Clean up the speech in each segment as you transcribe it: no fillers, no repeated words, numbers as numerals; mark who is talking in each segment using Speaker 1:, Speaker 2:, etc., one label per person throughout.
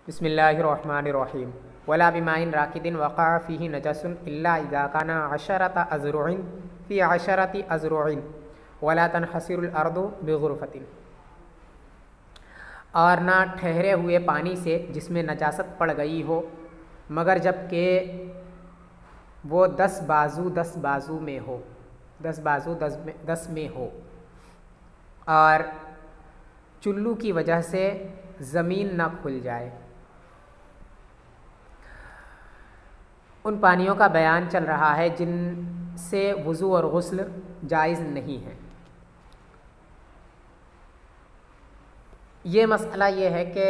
Speaker 1: बिस्मिल्लाहिर्रहमानिर्रहीम वला बिमाइन राकिदिन वक़ा फ़ीही नजसुन इल्ला इज़ा काना अशरता अज़रुइन फ़ी अशरति अज़रुइन वला तनहसिरुल अर्दु बिग़ुरफ़तिन। और ना ठहरे हुए पानी से जिसमें नजासत पड़ गई हो मगर जबकि वो 10 बाजू में हो, 10 बाजू 10 में हो, और चुल्लू की वजह से ज़मीन ना खुल जाए। उन पानियों का बयान चल रहा है जिनसे वज़ू और गुस्ल जायज़ नहीं है। ये मसला ये है कि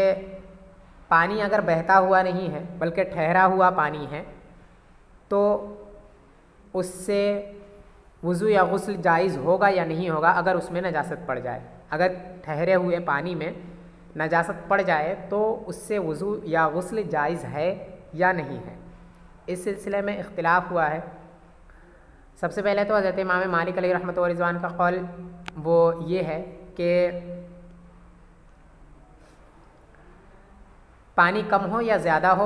Speaker 1: पानी अगर बहता हुआ नहीं है बल्कि ठहरा हुआ पानी है तो उससे वज़ू या गुस्ल जायज़ होगा या नहीं होगा अगर उसमें नजासत पड़ जाए। अगर ठहरे हुए पानी में नजासत पड़ जाए तो उससे वज़ू या गुस्ल जायज़ है या नहीं है। इस सिलसिले में इख्तिलाफ़ हुआ है। सबसे पहले तो हज़रत इमाम मालिक अलैहि रहमत व रिज़वान का कौल वो ये है कि पानी कम हो या ज़्यादा हो,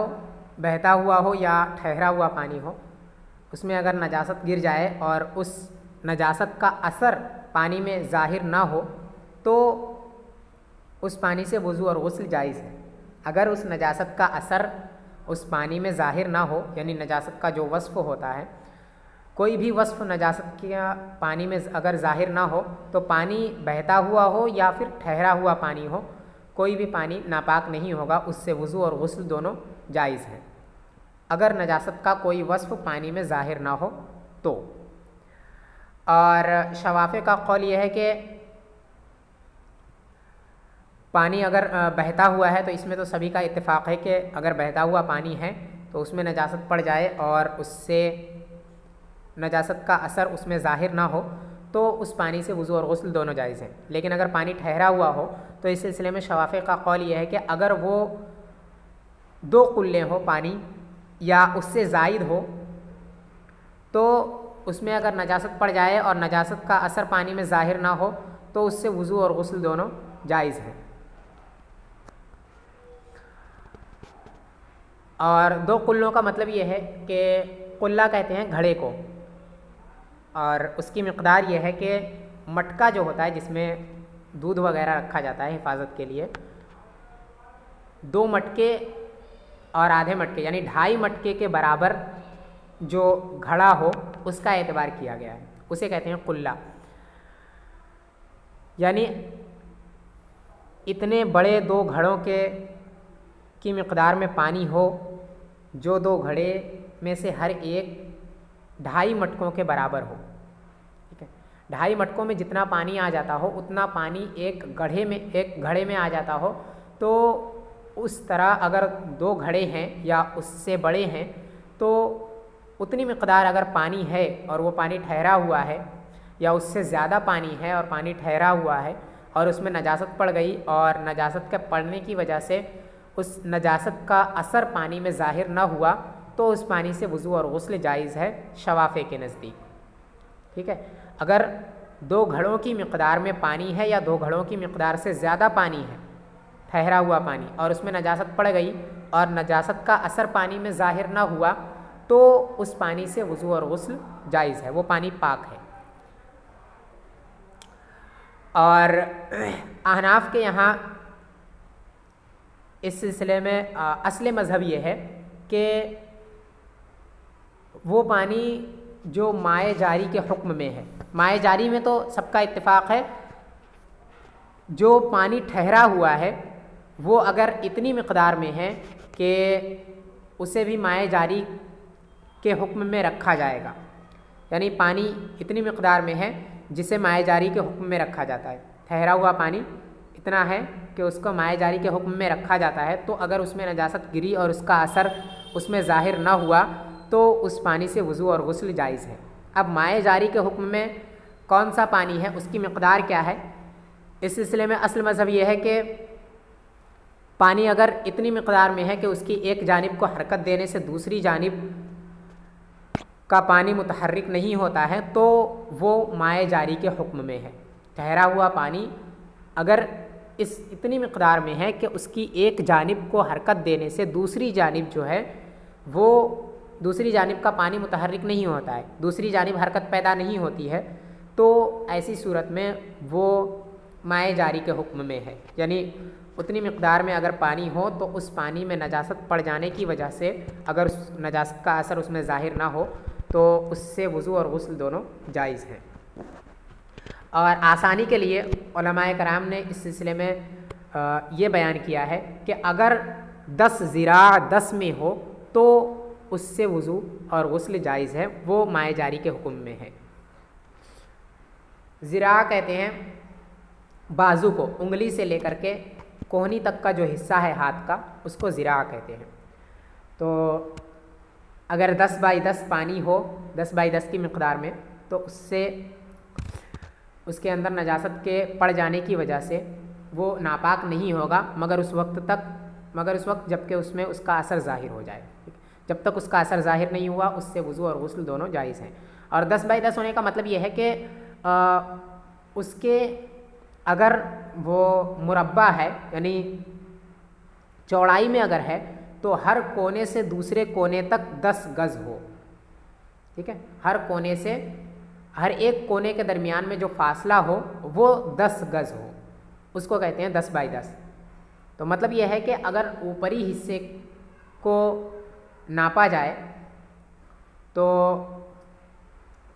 Speaker 1: बहता हुआ हो या ठहरा हुआ पानी हो, उसमें अगर नजासत गिर जाए और उस नजासत का असर पानी में ज़ाहिर ना हो तो उस पानी से वज़ू और गुस्ल जायज़ है। अगर उस नजासत का असर उस पानी में ज़ाहिर ना हो, यानी नजासत का जो वस्फ़ होता है, कोई भी वस्फ़ नजासत का पानी में अगर ज़ाहिर ना हो तो पानी बहता हुआ हो या फिर ठहरा हुआ पानी हो, कोई भी पानी नापाक नहीं होगा, उससे वज़ू और गुस्ल दोनों जायज़ हैं अगर नजासत का कोई वस्फ़ पानी में ज़ाहिर ना हो तो। और शवाफ़े का कौल यह है कि पानी अगर बहता हुआ है तो इसमें तो सभी का इत्तेफाक है कि अगर बहता हुआ पानी है तो उसमें नजासत पड़ जाए और उससे नजासत का असर उसमें ज़ाहिर ना हो तो उस पानी से वज़ू और गुस्ल दोनों जायज़ हैं। लेकिन अगर पानी ठहरा हुआ हो तो इस सिलसिले में शवाफ़े का कौल यह है कि अगर वो 2 कुल्ले हो पानी या उससे ज़ायद हो तो उसमें अगर नजासत पड़ जाए और नजासत का असर पानी में ज़ाहिर ना हो तो उससे वज़ू और गुस्ल दोनों जायज़ हैं। और 2 कुल्लों का मतलब ये है कि कुल्ला कहते हैं घड़े को, और उसकी मिक़दार ये है कि मटका जो होता है जिसमें दूध वगैरह रखा जाता है हिफाजत के लिए, 2 मटके और आधे मटके यानी 2.5 मटके के बराबर जो घड़ा हो उसका एतबार किया गया है, उसे कहते हैं कुल्ला। यानी इतने बड़े 2 घड़ों की मिक़दार में पानी हो जो 2 घड़े में से हर एक 2.5 मटकों के बराबर हो। ठीक है, 2.5 मटकों में जितना पानी आ जाता हो उतना पानी एक घड़े में आ जाता हो। तो उस तरह अगर 2 घड़े हैं या उससे बड़े हैं तो उतनी मिक़दार अगर पानी है और वो पानी ठहरा हुआ है या उससे ज़्यादा पानी है और पानी ठहरा हुआ है और उसमें नजासत पड़ गई और नजासत के पड़ने की वजह से उस नजासत का असर पानी में ज़ाहिर ना हुआ तो उस पानी से वज़ू और गुस्ल जायज़ है शवाफ़े के नज़दीक। ठीक है, अगर 2 घड़ों की मिक़दार में पानी है या 2 घड़ों की मिक़दार से ज़्यादा पानी है, ठहरा हुआ पानी, और उसमें नजासत पड़ गई और नजासत का असर पानी में ज़ाहिर ना हुआ तो उस पानी से वज़ू और गुस्ल जायज़ है, वो पानी पाक है। और अहनाफ के यहाँ इस सिलसिले में असले मज़हब ये है कि वो पानी जो माए जारी के हुक्म में है, माए जारी में तो सबका इत्तेफाक है, जो पानी ठहरा हुआ है वो अगर इतनी मिक़दार में है कि उसे भी माए जारी के हुक्म में रखा जाएगा, यानी पानी इतनी मिक़दार में है जिसे माए जारी के हुक्म में रखा जाता है, ठहरा हुआ पानी इतना है कि उसको माए जारी के हुक्म में रखा जाता है, तो अगर उसमें नजासत गिरी और उसका असर उसमें ज़ाहिर ना हुआ तो उस पानी से वज़ू और गुस्ल जायज़ है। अब माए जारी के हुक्म में कौन सा पानी है, उसकी मिक़दार क्या है, इस सिलसिले में असल मज़हब यह है कि पानी अगर इतनी मिक़दार में है कि उसकी एक जानिब को हरकत देने से दूसरी जानिब का पानी मुतहर्रिक नहीं होता है तो वो माए जारी के हुक्म में है। ठहरा हुआ पानी अगर इस इतनी मिक़दार में है कि उसकी एक जानिब को हरकत देने से दूसरी जानिब जो है वो दूसरी जानिब का पानी मुतहर्रिक नहीं होता है, दूसरी जानिब हरकत पैदा नहीं होती है, तो ऐसी सूरत में वो माए जारी के हुक्म में है। यानी उतनी मिक़दार में अगर पानी हो तो उस पानी में नजासत पड़ जाने की वजह से अगर उस नजासत का असर उसमें ज़ाहिर ना हो तो उससे वज़ू और गुस्ल दोनों जायज़ हैं। और आसानी के लिए उलमाए कराम ने इस सिलसिले में ये बयान किया है कि अगर 10 ज़िरा 10 में हो तो उससे वज़ू और गुस्ल जायज़ है, वो माए जारी के हुक्म में है। ज़िरा कहते हैं बाजू को, उंगली से लेकर के कोहनी तक का जो हिस्सा है हाथ का, उसको ज़िरा कहते हैं। तो अगर 10 बाई 10 पानी हो, 10 बाई 10 की मिक़दार में, तो उससे उसके अंदर नजासत के पड़ जाने की वजह से वो नापाक नहीं होगा मगर उस वक्त जबकि उसमें उसका असर ज़ाहिर हो जाए। जब तक उसका असर ज़ाहिर नहीं हुआ उससे वज़ू और गुस्ल दोनों जायज़ हैं। और 10 बाई 10 होने का मतलब ये है कि उसके अगर वो मुरब्बा है यानी चौड़ाई में अगर है तो हर कोने से दूसरे कोने तक 10 गज़ हो, ठीक है। हर एक कोने के दरमियान में जो फासला हो वो 10 गज़ हो, उसको कहते हैं 10 बाई 10। तो मतलब यह है कि अगर ऊपरी हिस्से को नापा जाए तो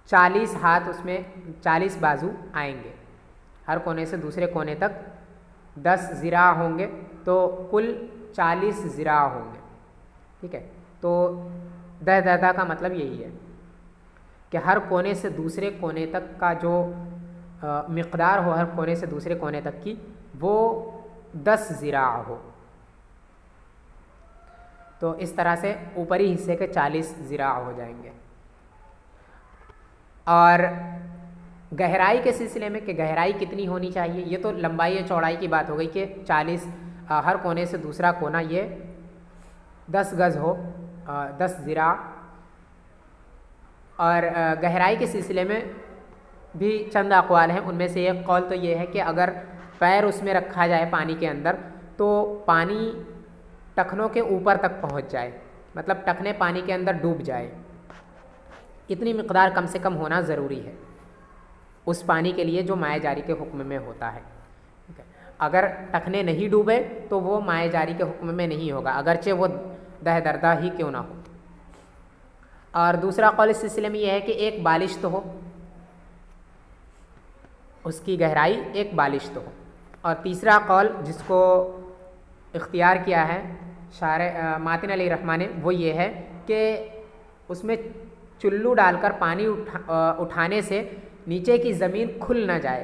Speaker 1: 40 हाथ, उसमें 40 बाजू आएंगे, हर कोने से दूसरे कोने तक 10 ज़िरा होंगे तो कुल 40 ज़िरा होंगे, ठीक है। तो दह का मतलब यही है कि हर कोने से दूसरे कोने तक का जो मिक़दार हो, हर कोने से दूसरे कोने तक की, वो 10 ज़िरा हो। तो इस तरह से ऊपरी हिस्से के 40 ज़िरा हो जाएंगे। और गहराई के सिलसिले में कि गहराई कितनी होनी चाहिए, ये तो लंबाई और चौड़ाई की बात हो गई कि 40 हर कोने से दूसरा कोना ये 10 गज़ हो, 10 ज़िरा। और गहराई के सिलसिले में भी चंद अक़वाल हैं, उनमें से एक कौल तो ये है कि अगर पैर उसमें रखा जाए पानी के अंदर तो पानी टखनों के ऊपर तक पहुंच जाए, मतलब टखने पानी के अंदर डूब जाए, इतनी मिक़दार कम से कम होना ज़रूरी है उस पानी के लिए जो माए जारी के हुक्म में होता है, ठीक है। अगर टखने नहीं डूबे तो वो माए जारी के हुक्म में नहीं होगा, अगरचे वो दह दरदा ही क्यों ना हो। और दूसरा कौल इस सिलसिले में यह है कि एक बालिश तो हो, उसकी गहराई एक बालिश तो हो। और तीसरा कौल जिसको इख्तियार किया है मातिन अली रहमान ने, वो ये है कि उसमें चुल्लू डालकर पानी उठाने से नीचे की ज़मीन खुल ना जाए।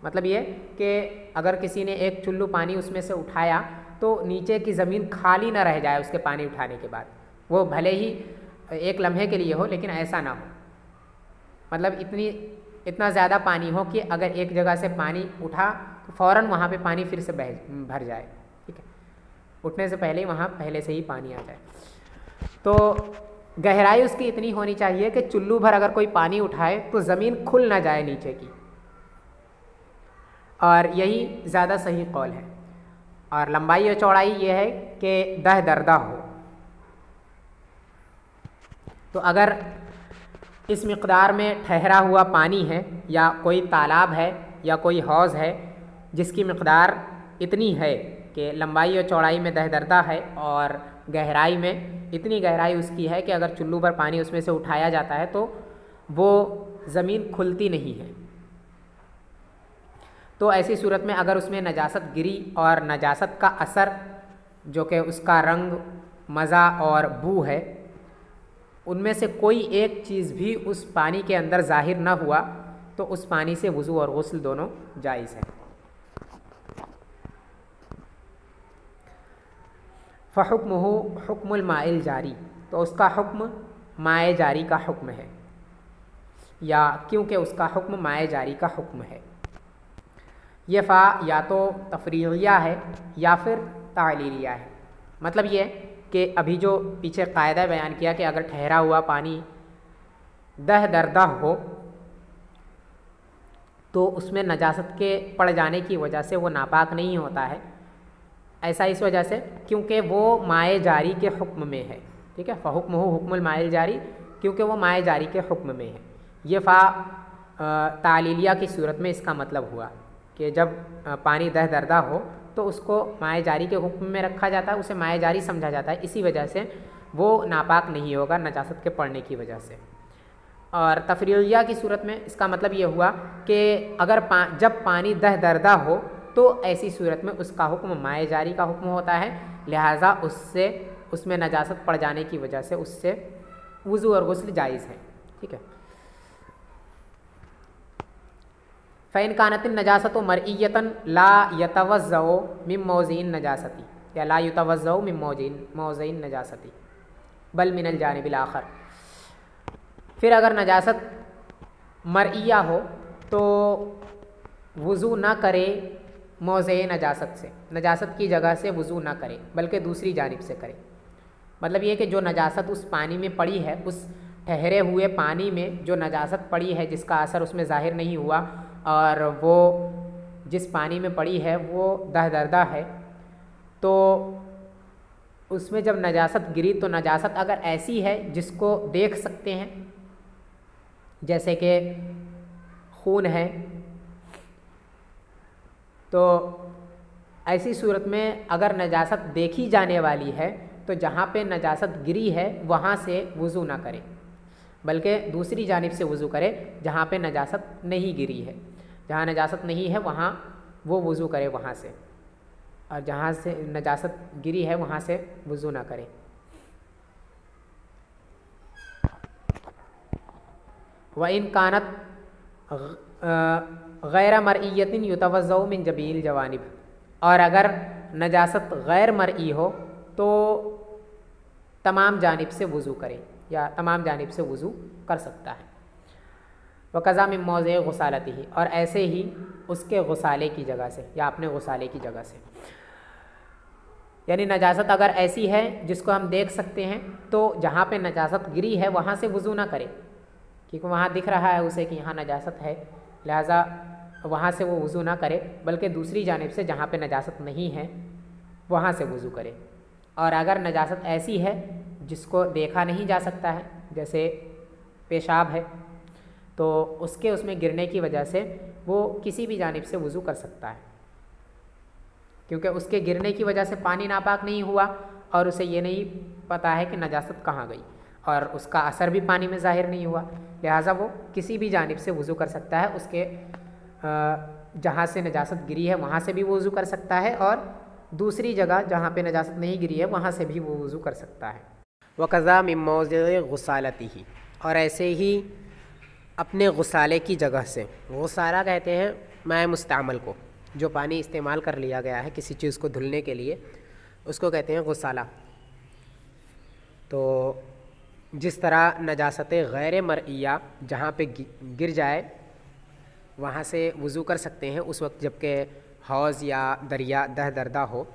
Speaker 1: मतलब ये कि अगर किसी ने एक चुल्लू पानी उसमें से उठाया तो नीचे की ज़मीन खाली ना रह जाए उसके पानी उठाने के बाद, वो भले ही एक लम्हे के लिए हो लेकिन ऐसा ना हो। मतलब इतना ज़्यादा पानी हो कि अगर एक जगह से पानी उठा तो फ़ौरन वहाँ पे पानी फिर से भर जाए, ठीक है, उठने से पहले ही वहाँ पहले से ही पानी आ जाए। तो गहराई उसकी इतनी होनी चाहिए कि चुल्लू भर अगर कोई पानी उठाए तो ज़मीन खुल ना जाए नीचे की, और यही ज़्यादा सही कौल है। और लंबाई और चौड़ाई ये है कि दह दरदा हो। तो अगर इस मिक़दार में ठहरा हुआ पानी है या कोई तालाब है या कोई हौज़ है जिसकी मिक़दार इतनी है कि लंबाई और चौड़ाई में दह दरदा है और गहराई में इतनी गहराई उसकी है कि अगर चुल्लू भर पानी उसमें से उठाया जाता है तो वो ज़मीन खुलती नहीं है, तो ऐसी सूरत में अगर उसमें नजासत गिरी और नजासत का असर जो कि उसका रंग, मज़ा और बू है, उनमें से कोई एक चीज़ भी उस पानी के अंदर ज़ाहिर ना हुआ तो उस पानी से वज़ू और गुस्ल दोनों जायज़ है। फ़हुक्मुहु हुक्मुल माइल जारी, तो उसका हुक्म माए जारी का हुक्म है, या क्योंकि उसका हुक्म माए जारी का हुक्म है। ये फ़ा या तो तफरीलिया है या फिर तालीलिया है। मतलब ये कि अभी जो पीछे कायदा बयान किया कि अगर ठहरा हुआ पानी दह दरदा हो तो उसमें नजासत के पड़ जाने की वजह से वो नापाक नहीं होता है। ऐसा इस वजह से क्योंकि वो माए जारी के हुक्म में है। ठीक है, फ़हुक्म हो हुक्मुल माए जारी, क्योंकि वो माए जारी के हुक्म में है। ये तालीलिया की सूरत में इसका मतलब हुआ कि जब पानी दह दरदा हो तो उसको माए जारी के हुक्म में रखा जाता है, उसे माए जारी समझा जाता है, इसी वजह से वो नापाक नहीं होगा नजासत के पड़ने की वजह से। और तफरीलिया की सूरत में इसका मतलब ये हुआ कि अगर जब पानी दह दरदा हो तो ऐसी सूरत में उसका हुक्म माए जारी का हुक्म होता है, लिहाजा उसमें नजासत पड़ जाने की वजह से उससे वुज़ू और गुस्ल जायज़ है। ठीक है, फ़ैन कानत नजासत मरईयतन ला यतवज़्ज़उ मिन मौज़िन नजासती, या ला युतवज़्ज़उ मिन मौज़िन नजासती बल मिनल जानिबिल आखर। फिर अगर नजासत मरईया हो तो वुज़ू ना करे मौज़े नजासत से, नजासत की जगह से वुज़ू ना करे बल्कि दूसरी जानिब से करे। मतलब ये कि जो नजासत उस पानी में पड़ी है, उस ठहरे हुए पानी में जो नजासत पड़ी है जिसका असर उसमें ज़ाहिर नहीं हुआ, और वो जिस पानी में पड़ी है वो दह दरदा है, तो उसमें जब नजासत गिरी तो नजासत अगर ऐसी है जिसको देख सकते हैं, जैसे कि खून है, तो ऐसी सूरत में अगर नजासत देखी जाने वाली है तो जहाँ पे नजासत गिरी है वहाँ से वुज़ू ना करे बल्कि दूसरी जानिब से वुज़ू करे जहाँ पे नजासत नहीं गिरी है। जहाँ नजासत नहीं है वहाँ वो वुज़ू करे वहाँ से, और जहाँ से नजासत गिरी है वहाँ से वुज़ू ना करे। व इन कानत गैर मरईयतिन युतवज़्ज़उ मिन जमील जवानिब, और अगर नजासत गैर मरई हो तो तमाम जानिब से वुज़ू करे या तमाम जानिब से वुज़ू कर सकता है। वक़ज़ा मिन मौज़े गुसालतिही, और ऐसे ही उसके गुसाले की जगह से या अपने गुसाले की जगह से। यानी नजासत अगर ऐसी है जिसको हम देख सकते हैं तो जहाँ पे नजासत गिरी है वहाँ से वुज़ू ना करे, क्योंकि वहाँ दिख रहा है उसे कि यहाँ नजासत है, लिहाजा वहाँ से वो वुज़ू ना करे बल्कि दूसरी जानिब से जहाँ पे नजासत नहीं है वहाँ से वुज़ू करे। और अगर नजासत ऐसी है जिसको देखा नहीं जा सकता है, जैसे पेशाब है, तो उसमें गिरने की वजह से वो किसी भी जानिब से वुज़ू कर सकता है, क्योंकि उसके गिरने की वजह से पानी नापाक नहीं हुआ और उसे ये नहीं पता है कि नजासत कहाँ गई, और उसका असर भी पानी में ज़ाहिर नहीं हुआ, लिहाजा वो किसी भी जानिब से वुज़ू कर सकता है। उसके जहाँ से नजासत गिरी है वहाँ से भी वुज़ू कर सकता है, और दूसरी जगह जहाँ पे नजासत नहीं गिरी है वहाँ से भी वो वुज़ू कर सकता है। वक़ज़ा मिन मौज़िअ गुसालतिही, और ऐसे ही अपने गुसाले की जगह से, गुसाला कहते हैं माए मुस्तामल को, जो पानी इस्तेमाल कर लिया गया है किसी चीज़ को धुलने के लिए, उसको कहते हैं गुसाला। तो जिस तरह नजासत गैर मरईया जहाँ पे गिर जाए वहाँ से वुज़ू कर सकते हैं उस वक्त जबकि हौज़ या दरिया दह दरदा हो,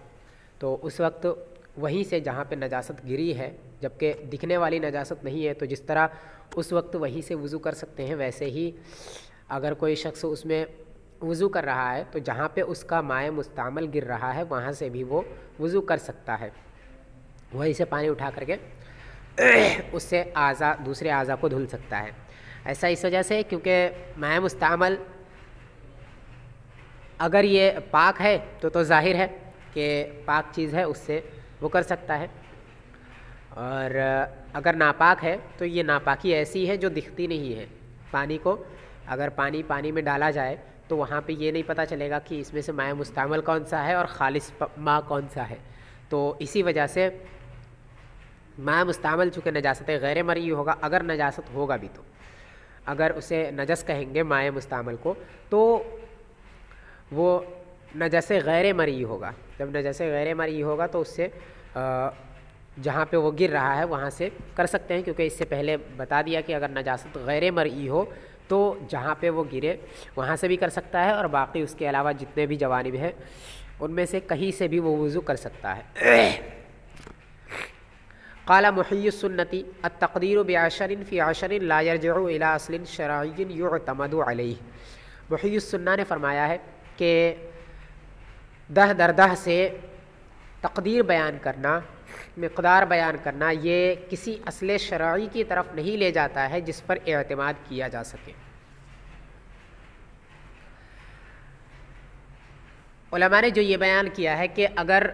Speaker 1: तो उस वक्त वहीं से जहाँ पे नजासत गिरी है जबकि दिखने वाली नजासत नहीं है, तो जिस तरह उस वक्त वहीं से वुज़ू कर सकते हैं, वैसे ही अगर कोई शख्स उसमें वुज़ू कर रहा है तो जहाँ पे उसका माए मुस्तामल गिर रहा है वहाँ से भी वो वुज़ू कर सकता है। वहीं से पानी उठा करके उससे दूसरे आज़ा को धुल सकता है। ऐसा इस वजह से क्योंकि माए मुस्तामल अगर ये पाक है तो ज़ाहिर है कि पाक चीज़ है, उससे वो कर सकता है, और अगर नापाक है तो ये नापाकी ऐसी है जो दिखती नहीं है। पानी को अगर पानी में डाला जाए तो वहाँ पे ये नहीं पता चलेगा कि इसमें से माए मुस्तामल कौन सा है और खालिस माँ कौन सा है। तो इसी वजह से माए मुस्तामल चूँकि नजासत गैर मरई होगा, अगर नजासत होगा भी तो अगर उसे नजस कहेंगे माए मुस्तामल को, तो वो नजस गैर मरई होगा। जब नजस गैर मरई होगा तो उससे जहाँ पे वो गिर रहा है वहाँ से कर सकते हैं, क्योंकि इससे पहले बता दिया कि अगर नजासत गैर मरई हो तो जहाँ पे वो गिरे वहाँ से भी कर सकता है, और बाकी उसके अलावा जितने भी जवानिब हैं उनमें से कहीं से भी वो वुज़ू कर सकता है। क़ाला मुहिय्यिस सुन्नती अत-तक़दीरु बिअशरिन फ़ी अशरिन ला यरजिउ इला अस्लिन शरइय्यिन युअतमदु अलैहि। मुहय्यिस सुन्ना ने फरमाया है कि दह दरदह से तकदीर बयान करना, मिक़दार बयान करना, ये किसी असले शरई की तरफ नहीं ले जाता है जिस पर एतमाद किया जा सके। उलमा ने जो ये बयान किया है कि अगर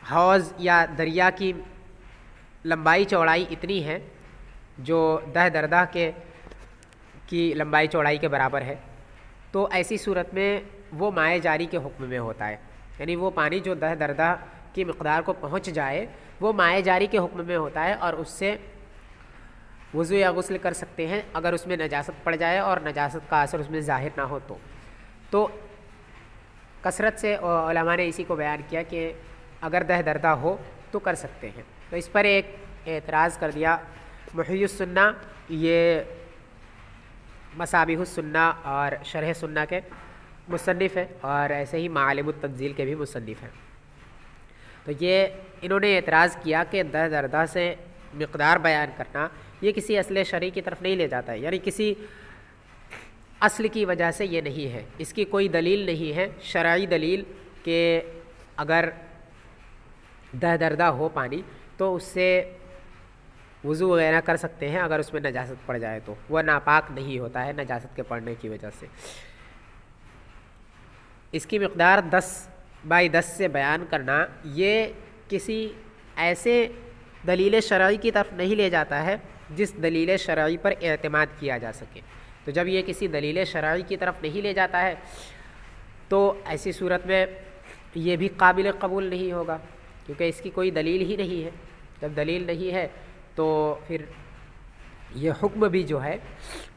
Speaker 1: हौज़ या दरिया की लंबाई चौड़ाई इतनी है जो दह दरदह की लंबाई चौड़ाई के बराबर है, तो ऐसी सूरत में वो माए जारी के हुक्म में होता है। यानी वो पानी जो दह दरदह की मिक़दार को पहुँच जाए वो माए जारी के हुक्म में होता है और उससे वज़ू या गुस्ल कर सकते हैं अगर उसमें नजासत पड़ जाए और नजासत का असर उसमें ज़ाहिर ना हो तो कसरत से उलमा ने इसी को बयान किया कि अगर दह दरदा हो तो कर सकते हैं। तो इस पर एक एतराज़ कर दिया मुहय्यिस सुन्ना, ये मसाबिहुस सुन्ना और शरह सुन्ना के मुसन्निफ़ है और ऐसे ही मालिमुत तंज़ील के भी मुसन्निफ़ हैं। तो ये इन्होंने एतराज़ किया कि दह दरदा से मिक़दार बयान करना ये किसी असले शरई की तरफ नहीं ले जाता है, यानी किसी असल की वजह से ये नहीं है, इसकी कोई दलील नहीं है शरई दलील कि अगर दह दरदा हो पानी तो उससे वज़ू वगैरह कर सकते हैं अगर उसमें नजासत पड़ जाए तो वह नापाक नहीं होता है नजासत के पड़ने की वजह से। इसकी मिक़दार 10/10 से बयान करना ये किसी ऐसे दलील शरई की तरफ नहीं ले जाता है जिस दलील शरई पर एतमाद किया जा सके। तो जब ये किसी दलील शरई की तरफ नहीं ले जाता है तो ऐसी सूरत में ये भी काबिल कबूल नहीं होगा, क्योंकि इसकी कोई दलील ही नहीं है। जब दलील नहीं है तो फिर ये हुक्म भी जो है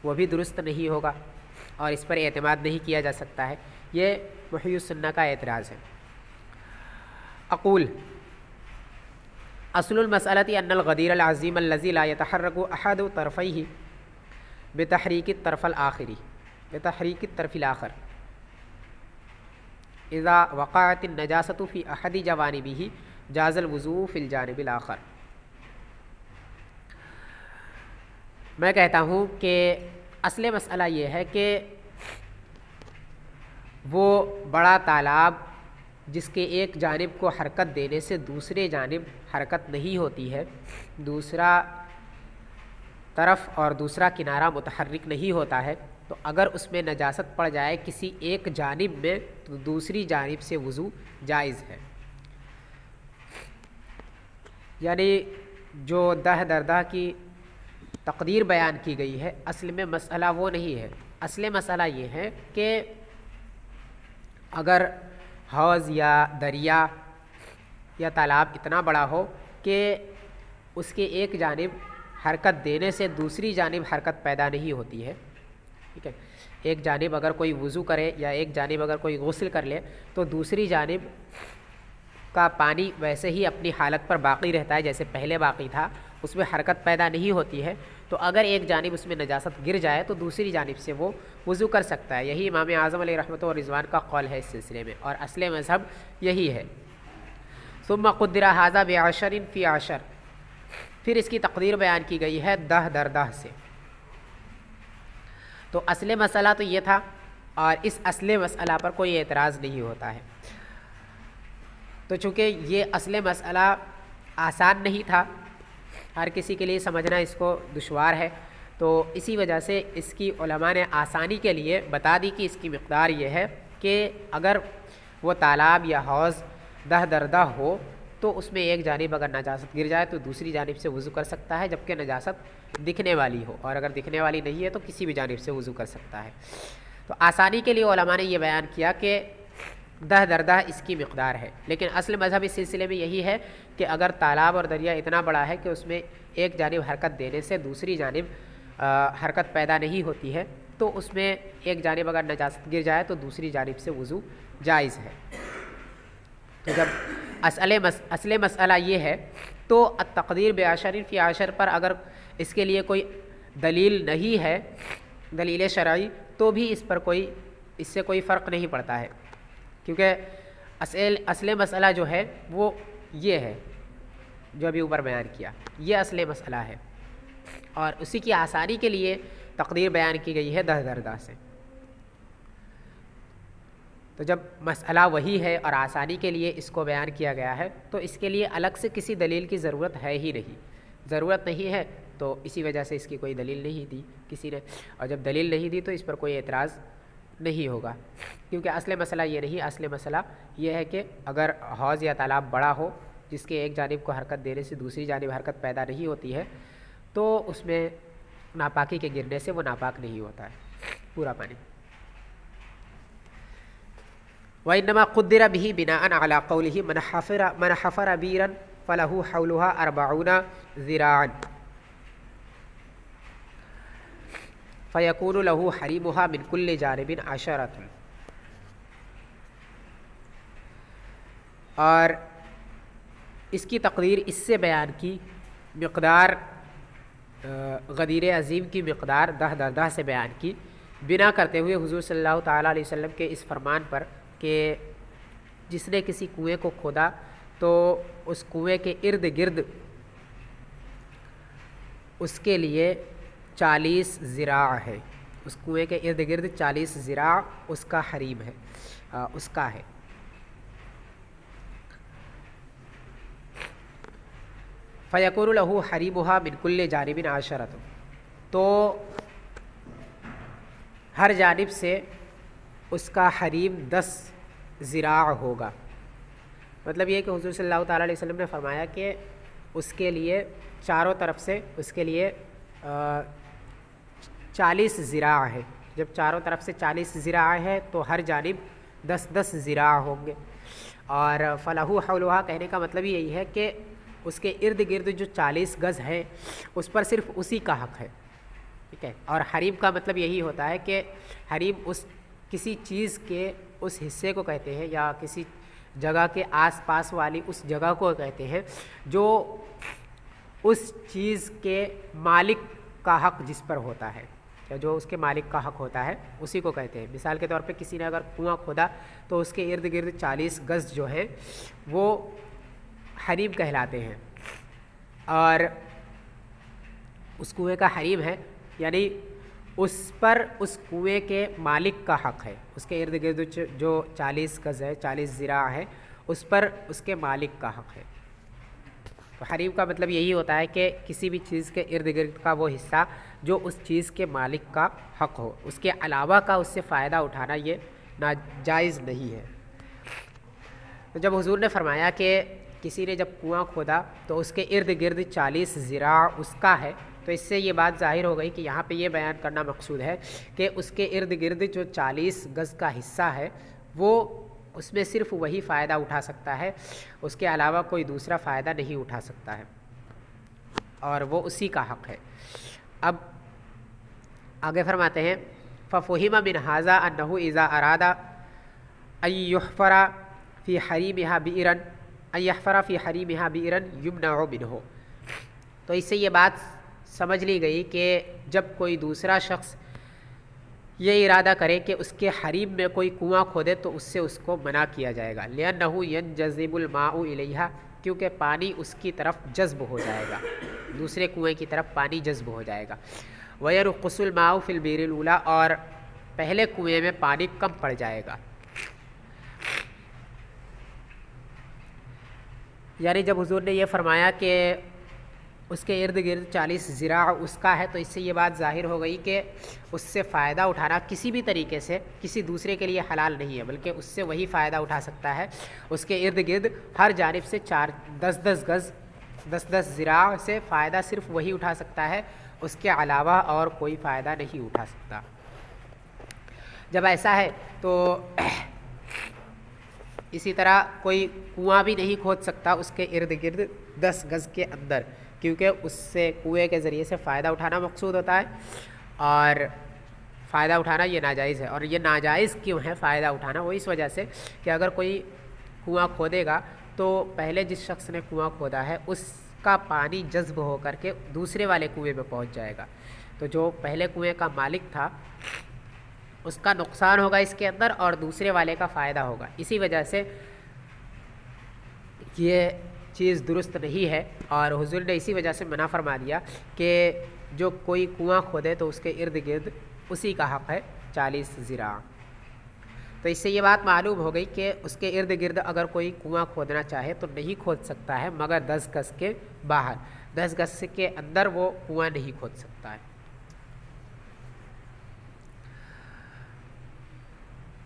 Speaker 1: वो भी दुरुस्त नहीं होगा और इस पर एतमाद नहीं किया जा सकता है। ये मुहय्यिस सुन्ना का एतराज़ है। अक़ूल असलुल मसअलति अन्नल गदीर अज़ीम अल्लज़ी ला यतहर्रकु अहदु तरफ़ैहि बितहरीक तरफ़ल आखिरी बितहरीक तरफ़िल आखिर इज़ा वक़अत नजासतु फ़ी अहदि जवानिबिही जाज़ल वुज़ू फ़िल जानिबिल आखिर। मैं कहता हूँ कि असले मसला ये है कि वो बड़ा तालाब जिसके एक जानिब को हरकत देने से दूसरे जानिब हरकत नहीं होती है, दूसरा तरफ और दूसरा किनारा मुतहर्रिक नहीं होता है, तो अगर उसमें नजासत पड़ जाए किसी एक जानिब में तो दूसरी जानिब से वज़ू जायज़ है। यानी जो दह दरदा की तकदीर बयान की गई है असल में मसला वो नहीं है। असल मसला ये है कि अगर हौज़ या दरिया या तालाब इतना बड़ा हो कि उसके एक जानिब हरकत देने से दूसरी जानिब हरकत पैदा नहीं होती है, ठीक है। एक जानिब अगर कोई वज़ू करे या एक जानिब अगर कोई गुस्ल कर ले तो दूसरी जानिब का पानी वैसे ही अपनी हालत पर बाक़ी रहता है जैसे पहले बाक़ी था, उसमें हरकत पैदा नहीं होती है। तो अगर एक जानिब उसमें नजासत गिर जाए तो दूसरी जानिब से वो वज़ू कर सकता है। यही इमाम आज़म अलैहि रहमत व रिज़वान का कौल है इस सिलसिले में और असले मज़हब यही है। सुम्मा क़ुद्दिरा हाज़ा बिअशरिन फ़ी अशर, फिर इसकी तक़दीर बयान की गई है दह दरदह से। तो असले मसला तो ये था और इस असले मसला पर कोई एतराज़ नहीं होता है। तो चूँकि ये असले मसला आसान नहीं था, हर किसी के लिए समझना इसको दुश्वार है, तो इसी वजह से इसकी उलमा ने आसानी के लिए बता दी कि इसकी मिक़दार ये है कि अगर वो तालाब या हौज़ दह दरदा हो तो उसमें एक जानिब अगर नजासत गिर जाए तो दूसरी जानिब से वज़ू कर सकता है, जबकि नजासत दिखने वाली हो, और अगर दिखने वाली नहीं है तो किसी भी जानिब से वज़ू कर सकता है। तो आसानी के लिए उलमा ने ये बयान किया कि दह दरदा इसकी मिक़दार है। लेकिन असल मज़हब इस सिलसिले में यही है कि अगर तालाब और दरिया इतना बड़ा है कि उसमें एक जानिब हरकत देने से दूसरी जानिब हरकत पैदा नहीं होती है तो उसमें एक जानिब अगर नजासत गिर जाए तो दूसरी जानिब से वज़ू जायज़ है। तो जब असले मसला ये है तो तक़दीर बेअशरिन फ़ी अशर पर अगर इसके लिए कोई दलील नहीं है, दलील शरई, तो भी इससे कोई फ़र्क नहीं पड़ता है, क्योंकि असले मसला जो है वो ये है जो अभी ऊपर बयान किया, ये असले मसला है और उसी की आसानी के लिए तक़दीर बयान की गई है दह दरदा से। तो जब मसला वही है और आसानी के लिए इसको बयान किया गया है तो इसके लिए अलग से किसी दलील की ज़रूरत है ही नहीं, ज़रूरत नहीं है, तो इसी वजह से इसकी कोई दलील नहीं दी किसी ने, और जब दलील नहीं दी तो इस पर कोई एतराज़ नहीं होगा, क्योंकि असले मसला ये नहीं, असले मसला ये है कि अगर हौज़ या तालाब बड़ा हो जिसके एक जानिब को हरकत देने से दूसरी जानिब हरकत पैदा नहीं होती है तो उसमें नापाकी के गिरने से वो नापाक नहीं होता है पूरा पानी। वइन्नमा क़ुद्दिर बिही बिनाअन अला क़ौलिही मन हफ़र बीरन फ़लहु हौलुहा अर्बऊना ज़िराअन फ़यकूनु लहू हरीमुहा मिन कुल्लि जानिबिन अशरतुन। और इसकी तक़दीर इससे बयान की, मिक़दार गदीर अज़ीम की मिक़दार 10 से बयान की, बिना करते हुए हुज़ूर सल्लल्लाहु ताला अलैहि वसल्लम के इस फरमान पर कि जिसने किसी कुएं को खोदा तो उस कुएं के इर्द गिर्द उसके लिए 40 ज़िरा है, उस कुएं के इर्द गिर्द 40 ज़िरा उसका हरीम है, उसका है। फ़यकूनु लहू हरीमुहा मिन कुल्लि जानिबिन आशरतुन, तो हर जानिब से उसका हरीम 10 ज़िरा होगा। मतलब ये कि हुज़ूर सल्लल्लाहु ताला अलैहि वसल्लम ने फरमाया कि उसके लिए चारों तरफ से उसके लिए 40 ज़िरा है। जब चारों तरफ से 40 ज़िरा है तो हर जानिब 10 ज़िरा होंगे। और फ़लहु हौलुहा कहने का मतलब यही है कि उसके इर्द गिर्द जो 40 गज़ है उस पर सिर्फ़ उसी का हक़ है, ठीक है। और हरीम का मतलब यही होता है कि हरीम उस किसी चीज़ के उस हिस्से को कहते हैं या किसी जगह के आसपास वाली उस जगह को कहते हैं जो उस चीज़ के मालिक का हक़ जिस पर होता है या जो उसके मालिक का हक़ होता है उसी को कहते हैं। मिसाल के तौर पे किसी ने अगर कुआं खोदा तो उसके इर्द गिर्द 40 गज़ जो है वो हरीम कहलाते हैं, और उस कुएं का हरीम है यानी उस पर उस कुएं के मालिक का हक़ है, उसके इर्द गिर्द जो 40 गज़ है, 40 ज़िरा है, उस पर उसके मालिक का हक़ है। तो हरीम का मतलब यही होता है कि किसी भी चीज़ के इर्द गिर्द का वो हिस्सा जो उस चीज़ के मालिक का हक़ हो, उसके अलावा का उससे फ़ायदा उठाना ये नाजायज़ नहीं है। तो जब हुज़ूर ने फरमाया कि किसी ने जब कुआं खोदा तो उसके इर्द गिर्द 40 ज़िरा उसका है, तो इससे ये बात ज़ाहिर हो गई कि यहाँ पे ये बयान करना मकसूद है कि उसके इर्द गिर्द जो 40 गज़ का हिस्सा है वो उसमें सिर्फ वही फ़ायदा उठा सकता है, उसके अलावा कोई दूसरा फ़ायदा नहीं उठा सकता है, और वो उसी का हक़ है। अब आगे फरमाते हैं फ़फ़ुहिमा मिन हाज़ा अन्नहु इज़ा अरादा अय्युहफ़रा फ़ी हरीमिहा बिइरन अय्यहफ़रा फ़ी हरीमिहा बिइरन युमनअ मिन्हु। तो इससे ये बात समझ ली गई कि जब कोई दूसरा शख्स ये इरादा करे कि उसके हरीम में कोई कुआं खोदे तो उससे उसको मना किया जाएगा। लिअन्नहु यंजज़िबुल माउ इलैहा, क्योंकि पानी उसकी तरफ जज्ब हो जाएगा, दूसरे कुएं की तरफ पानी जज्ब हो जाएगा। वयरक़ुसुल माउ फ़िल बीरिल ऊला, और पहले कुएं में पानी कम पड़ जाएगा। यानी जब हुज़ूर ने ये फरमाया कि उसके इर्द गिर्द 40 ज़िरा उसका है, तो इससे ये बात ज़ाहिर हो गई कि उससे फ़ायदा उठाना किसी भी तरीके से किसी दूसरे के लिए हलाल नहीं है, बल्कि उससे वही फ़ायदा उठा सकता है। उसके इर्द गिर्द हर जानिब से 10-10 गज़ 10-10 ज़िरा से फ़ायदा सिर्फ वही उठा सकता है, उसके अलावा और कोई फ़ायदा नहीं उठा सकता। जब ऐसा है तो इसी तरह कोई कुआं भी नहीं खोद सकता उसके इर्द गिर्द 10 गज़ के अंदर, क्योंकि उससे कुएं के ज़रिए से फ़ायदा उठाना मकसूद होता है, और फ़ायदा उठाना ये नाजायज़ है। और ये नाजायज़ क्यों है फ़ायदा उठाना? वो इस वजह से कि अगर कोई कुआं खोदेगा तो पहले जिस शख्स ने कुआं खोदा है उसका पानी जज्ब हो करके दूसरे वाले कुएं में पहुंच जाएगा, तो जो पहले कुएं का मालिक था उसका नुकसान होगा इसके अंदर और दूसरे वाले का फ़ायदा होगा। इसी वजह से ये चीज़ दुरुस्त नहीं है, और हुज़ूर ने इसी वजह से मना फरमा दिया कि जो कोई कुआं खोदे तो उसके इर्द गिर्द उसी का हक़ है 40 ज़िरा। तो इससे ये बात मालूम हो गई कि उसके इर्द गिर्द अगर कोई कुआं खोदना चाहे तो नहीं खोद सकता है, मगर 10 गज के बाहर, 10 गज के अंदर वो कुआं नहीं खोद सकता है।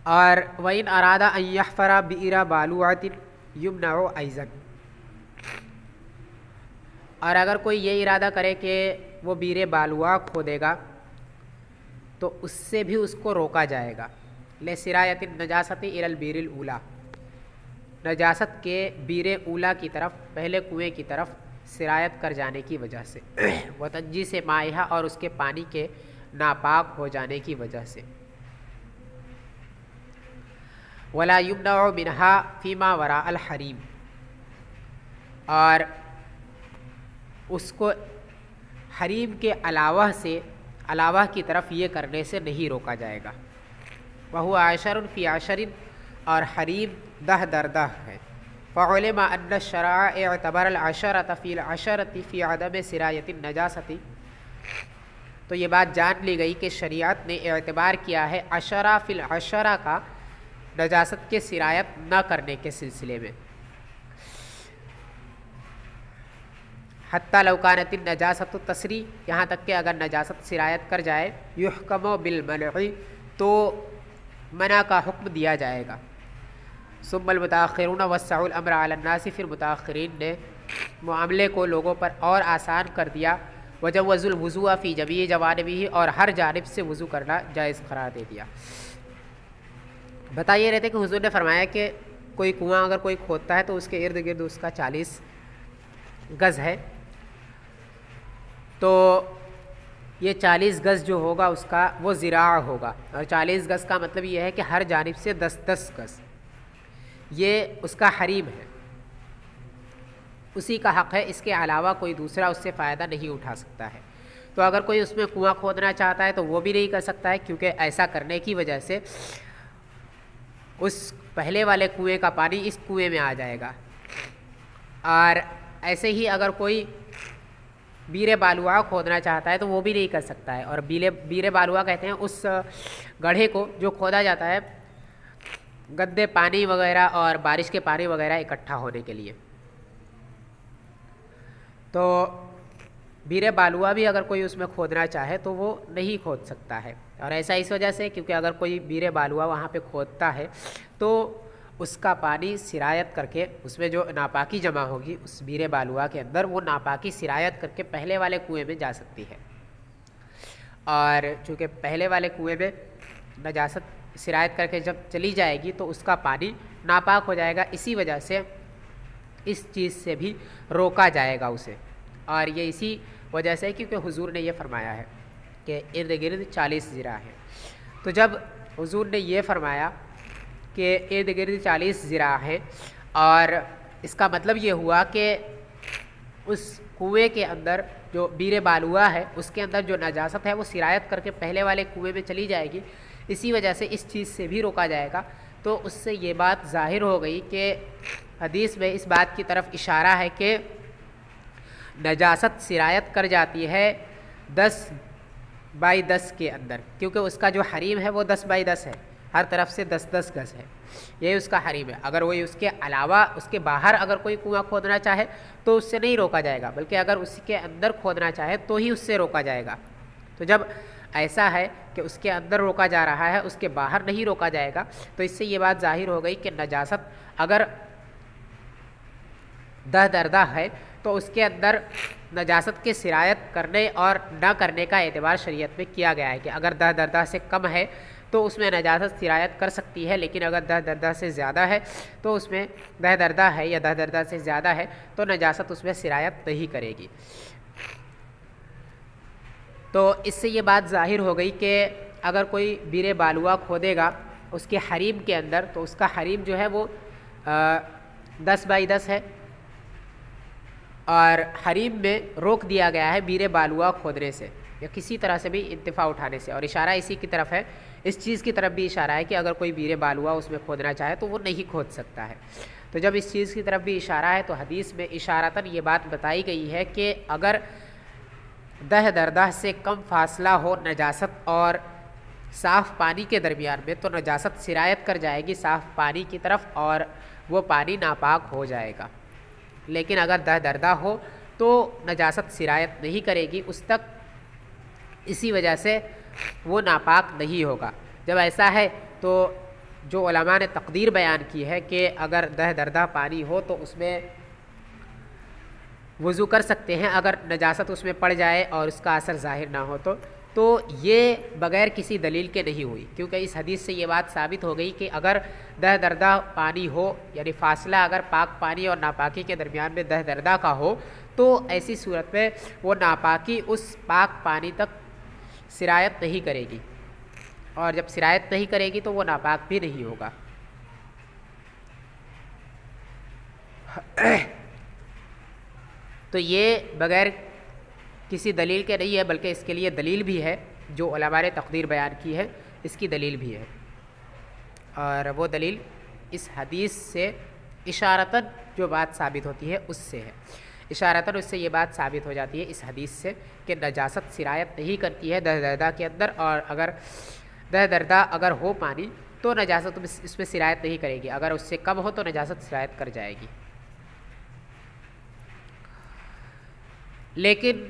Speaker 1: और वइन अरादा अन यहफरा बिइरा बालुआतिन युमनउ ऐज़न, और अगर कोई ये इरादा करे कि वो बीरे बालुआ खोदेगा तो उससे भी उसको रोका जाएगा। ले सिरायतिन नजासती इलल बीरिल ऊला, नजासत के बीरे ऊला की तरफ, पहले कुएं की तरफ सिरायत कर जाने की वजह से, व तंजी से माइहा, और उसके पानी के नापाक हो जाने की वजह से। वला युमनउ मिनहा फीमा वरा अल हरीम, और उसको हरीम के अलावा की तरफ ये करने से नहीं रोका जाएगा। वहु आशरुन फ़ी आशरिन, और हरीम 10 दर 10 है। फ़उलिमा अन्न शरअ एअतबरल अशरत फ़ील अशरति फ़ी अदम सिरायतिन नजासति, तो ये बात जान ली गई कि शरीयत ने एतबार किया है अशरा फ़िल अशरा का नजासत के सिरायत न करने के सिलसिले में। हत्ता लौकानतिन नजासत तसरी, यहाँ तक कि अगर नजासत सिरायत कर जाए, युहकमो बिल मनई, तो मना का हुक्म दिया जाएगा। सुम्मल मुताखिरून वस्सउल अम्र अलन नासी, फिर मुताखिरीन ने मामले को लोगों पर और आसान कर दिया। वजवजुल वुज़ुअ फ़ी जमीई जवानिबिही, और हर जानिब से वज़ू करना जायज़ करार दे दिया। बताइए रहते कि हुज़ूर ने फरमाया कि कोई कुआं अगर कोई खोदता है तो उसके इर्द गिर्द उसका 40 गज़ है, तो ये 40 गज़ जो होगा उसका वो ज़िरा होगा, और 40 गज़ का मतलब ये है कि हर जानिब से 10-10 गज़, ये उसका हरीम है, उसी का हक़ है, इसके अलावा कोई दूसरा उससे फ़ायदा नहीं उठा सकता है। तो अगर कोई उसमें कुआं खोदना चाहता है तो वो भी नहीं कर सकता है, क्योंकि ऐसा करने की वजह से उस पहले वाले कुएं का पानी इस कुएं में आ जाएगा। और ऐसे ही अगर कोई बीरे बालुआ खोदना चाहता है तो वो भी नहीं कर सकता है। और बीरे बालुआ कहते हैं उस गड्ढे को जो खोदा जाता है गंदे पानी वगैरह और बारिश के पानी वगैरह इकट्ठा होने के लिए। तो बीरे बालुआ भी अगर कोई उसमें खोदना चाहे तो वो नहीं खोद सकता है। और ऐसा इस वजह से क्योंकि अगर कोई बीरे बालुआ वहाँ पे खोदता है तो उसका पानी सिरायत करके उसमें जो नापाकी जमा होगी उस बीरे बालुआ के अंदर, वो नापाकी सिरायत करके पहले वाले कुएं में जा सकती है। और चूँकि पहले वाले कुएं में नजासत सिरायत करके जब चली जाएगी तो उसका पानी नापाक हो जाएगा, इसी वजह से इस चीज़ से भी रोका जाएगा उसे। और ये इसी वजह से क्योंकि हुजूर ने ये फरमाया है कि इर्द गिर्द 40 ज़िरा है। तो जब हुजूर ने ये फरमाया कि इर्द गिर्द 40 ज़िरा है, और इसका मतलब ये हुआ कि उस कुएं के अंदर जो बीरे बालुआ है उसके अंदर जो नजासत है वो सिरायत करके पहले वाले कुएं में चली जाएगी, इसी वजह से इस चीज़ से भी रोका जाएगा। तो उससे ये बात ज़ाहिर हो गई कि हदीस में इस बात की तरफ इशारा है कि नजासत सिरायत कर जाती है 10x10 के अंदर, क्योंकि उसका जो हरीम है वो 10x10 है, हर तरफ से 10-10 गज़ है, यही उसका हरीम है। अगर वही उसके अलावा उसके बाहर अगर कोई कुआं खोदना चाहे तो उससे नहीं रोका जाएगा, बल्कि अगर उसके अंदर खोदना चाहे तो ही उससे रोका जाएगा। तो जब ऐसा है कि उसके अंदर रोका जा रहा है, उसके बाहर नहीं रोका जाएगा, तो इससे ये बात ज़ाहिर हो गई कि नजासत अगर 10 दरदा है तो उसके अंदर नजासत के सिरायत करने और न करने का एतबार शरीयत में किया गया है कि अगर 10 दरदा से कम है तो उसमें नजासत सिरायत कर सकती है, लेकिन अगर 10 दरदा से ज़्यादा है तो उसमें 10 दरदा है या 10 दरदा से ज़्यादा है तो नजासत उसमें सिरायत नहीं करेगी। तो इससे ये बात ज़ाहिर हो गई कि अगर कोई बीरे बालुआ खोदेगा उसके हरीम के अंदर, तो उसका हरीम जो है वो 10x10 है, और हरीम में रोक दिया गया है बीरे बालुआ खोदने से या किसी तरह से भी इंतफ़ा उठाने से। और इशारा इसी की तरफ है, इस चीज़ की तरफ भी इशारा है कि अगर कोई बीरे बालुआ उसमें खोदना चाहे तो वो नहीं खोद सकता है। तो जब इस चीज़ की तरफ भी इशारा है तो हदीस में इशारतन ये बात बताई गई है कि अगर 10 दरदा से कम फासला हो नजासत और साफ़ पानी के दरमियान में तो नजासत सिरायत कर जाएगी साफ़ पानी की तरफ और वो पानी नापाक हो जाएगा। लेकिन अगर दह दरदा हो तो नजासत सिरायत नहीं करेगी उस तक, इसी वजह से वो नापाक नहीं होगा। जब ऐसा है तो जो उलमा ने तकदीर बयान की है कि अगर दह दरदा पानी हो तो उसमें वज़ू कर सकते हैं अगर नजासत उसमें पड़ जाए और उसका असर ज़ाहिर ना हो तो ये बग़ैर किसी दलील के नहीं हुई, क्योंकि इस हदीस से ये बात साबित हो गई कि अगर दह दरदा पानी हो, यानी फ़ासला अगर पाक पानी और नापाकी के दरमियान में दह दरदा का हो, तो ऐसी सूरत में वो नापाकी उस पाक पानी तक सिरायत नहीं करेगी, और जब सिरायत नहीं करेगी तो वो नापाक भी नहीं होगा। तो ये बग़ैर किसी दलील के नहीं है, बल्कि इसके लिए दलील भी है, जो उलमा ने तकदीर बयान की है इसकी दलील भी है। और वो दलील इस हदीस से इशारतन जो बात साबित होती है उससे है। इशारतन उससे ये बात साबित हो जाती है इस हदीस से कि नजासत सिरायत नहीं करती है दह दरदा के अंदर, और अगर दह दरदा अगर हो पानी तो नजासत इसमें सिरायत नहीं करेगी, अगर उससे कम हो तो नजासत सिरायत कर जाएगी। लेकिन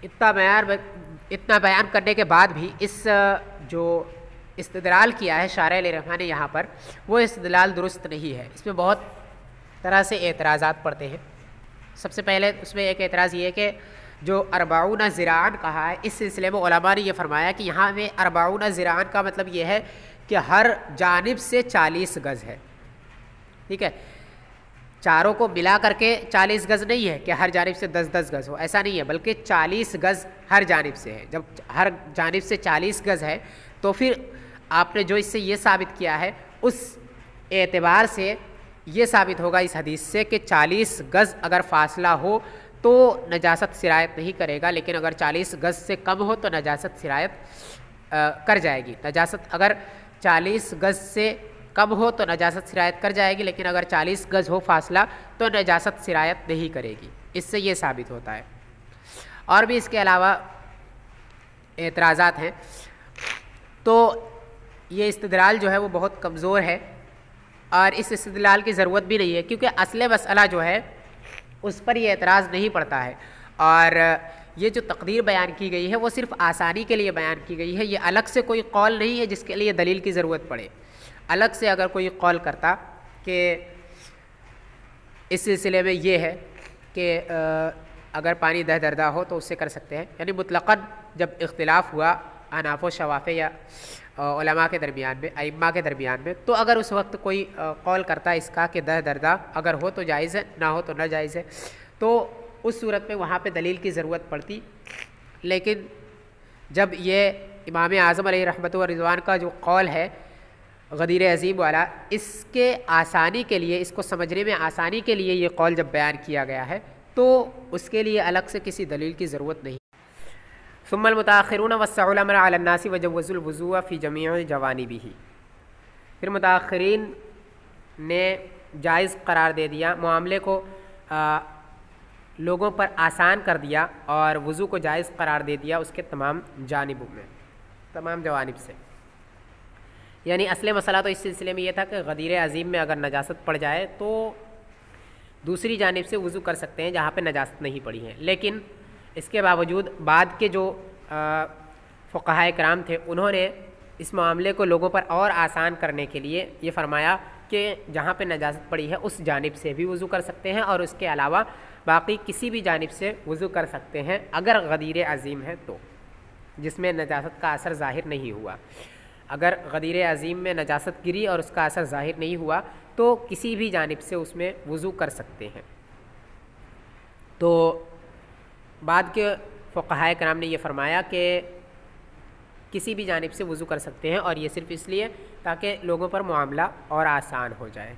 Speaker 1: इतना बयान करने के बाद भी इस जो इस्तिदलाल किया है शारिह रहमान ने यहाँ पर, वो इस्तिदलाल दुरुस्त नहीं है। इसमें बहुत तरह से एतराज़ात पड़ते हैं। सबसे पहले उसमें एक एतराज़ ये है कि जो 40 ज़िरान कहा है, इस सिलसिले में उलमा ने ये फरमाया कि यहाँ में 40 ज़िरान का मतलब ये है कि हर जानिब से 40 गज़ है। ठीक है, चारों को मिला करके 40 गज़ नहीं है कि हर जानिब से 10-10 गज़ हो, ऐसा नहीं है, बल्कि 40 गज़ हर जानिब से है। जब हर जानिब से 40 गज़ है तो फिर आपने जो इससे ये साबित किया है उस एतबार से ये साबित होगा इस हदीस से कि 40 गज़ अगर फ़ासला हो तो नजासत सिरायत नहीं करेगा, लेकिन अगर 40 गज़ से कम हो तो नजासत सिरायत कर जाएगी। नजासत अगर 40 गज़ से कम हो तो नजासत सिरायत कर जाएगी, लेकिन अगर 40 गज़ हो फासला तो नजासत सिरायत नहीं करेगी। इससे ये साबित होता है। और भी इसके अलावा एतराज़ात हैं। तो ये इस्तिदलाल जो है वो बहुत कमज़ोर है, और इस इस्तिदलाल की ज़रूरत भी नहीं है, क्योंकि असले मसला जो है उस पर ये एतराज़ नहीं पड़ता है। और ये जो तकदीर बयान की गई है वो सिर्फ़ आसानी के लिए बयान की गई है, ये अलग से कोई कौल नहीं है जिसके लिए दलील की ज़रूरत पड़े। अलग से अगर कोई कौल करता कि इस सिलसिले में ये है कि अगर पानी दह दरदा हो तो उससे कर सकते हैं, यानी मुतलक़न जब इख्तिलाफ़ हुआ अनाफ़ो शवाफ़े या उलमा के दरमियान में, अइम्मा के दरमियान में, तो अगर उस वक्त कोई कौल करता इसका कि दह दरदा अगर हो तो जायज़ है, ना हो तो ना जायज़ है, तो उस सूरत में वहाँ पे दलील की ज़रूरत पड़ती। लेकिन जब ये इमाम आज़म अलैहि रहमत व रिज़वान का जो कौल है गदीर अज़ीम वाला, इसके आसानी के लिए, इसको समझने में आसानी के लिए ये कौल जब बयान किया गया है तो उसके लिए अलग से किसी दलील की ज़रूरत नहीं। सुम्मल मुताख़िरून वस्सउलमा अला अन्नासी वजव्वज़ुल वुज़ूअ फ़ी जमीअ जवानिबिही, फिर मुताख़िरीन ने जायज़ करार दे दिया, मामले को लोगों पर आसान कर दिया और वज़ू को जायज़ करार दे दिया उसके तमाम जानिबों में, तमाम जवानिब से। यानी असले मसला तो इस सिलसिले में ये था कि गदीर अज़ीम में अगर नजासत पड़ जाए तो दूसरी जानिब से वज़ू कर सकते हैं जहाँ पे नजासत नहीं पड़ी है। लेकिन इसके बावजूद बाद के जो फ़ुक़हा कराम थे उन्होंने इस मामले को लोगों पर और आसान करने के लिए ये फ़रमाया कि जहाँ पे नजासत पड़ी है उस जानिब से भी वज़ू कर सकते हैं, और उसके अलावा बाकी किसी भी जानिब से वज़ू कर सकते हैं अगर गदीर अज़ीम है तो, जिसमें नजासत का असर ज़ाहिर नहीं हुआ। अगर गदीर अज़ीम में नजासत गिरी और उसका असर ज़ाहिर नहीं हुआ तो किसी भी जानिब से उसमें वज़ू कर सकते हैं। तो बाद के फ़ुक़हा कराम ने यह फ़रमाया कि किसी भी जानिब से वज़ू कर सकते हैं, और ये सिर्फ़ इसलिए ताकि लोगों पर मामला और आसान हो जाए।